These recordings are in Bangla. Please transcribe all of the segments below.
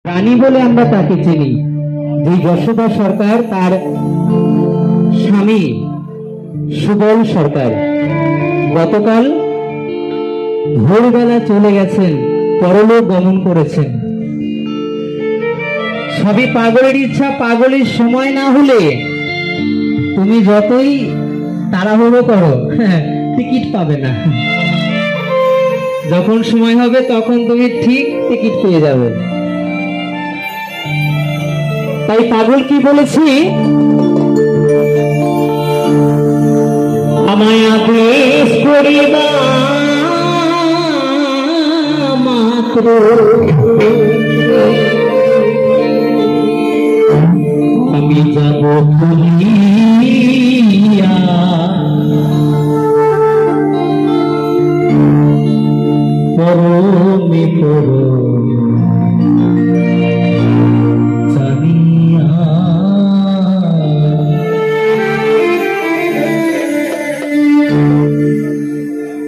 রানী বলে আমরা তাকে চিনি। যে যশোদা সরকার তার স্বামী সুবল সরকার গতকাল ভোরবেলা চলে গেছেন, পরলোক গমন করেছেন। সবই পাগলের ইচ্ছা, পাগলের সময় না হলে তুমি যতই তাড়াহুড়ো করো টিকিট পাবে না। যখন সময় হবে তখন তুমি ঠিক টিকিট পেয়ে যাবে। তাই পাগল কি বলেছি, আমায় আদেশ করিবা মাত্র আমি যাব ভুলিয়া, পরমে পরম জানিয়া।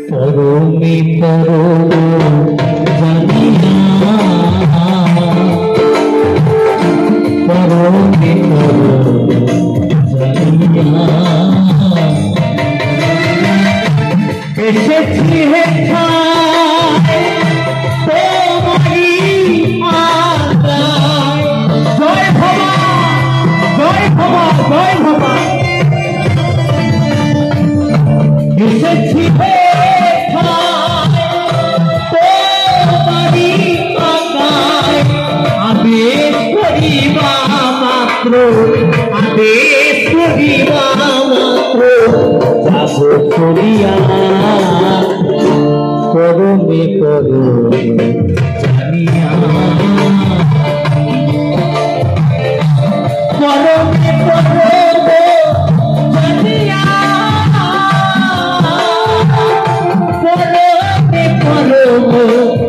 পরমে পরম জানিয়া, পরমে পরম জানিয়া এসেছি হে এসেছি আদেশ করিবা মাত্র, আদেশ করিবা মাত্র যাব করিয়া, পরমে পরম জানিয়া। পরমে পরম জানিয়া, পরমে পরম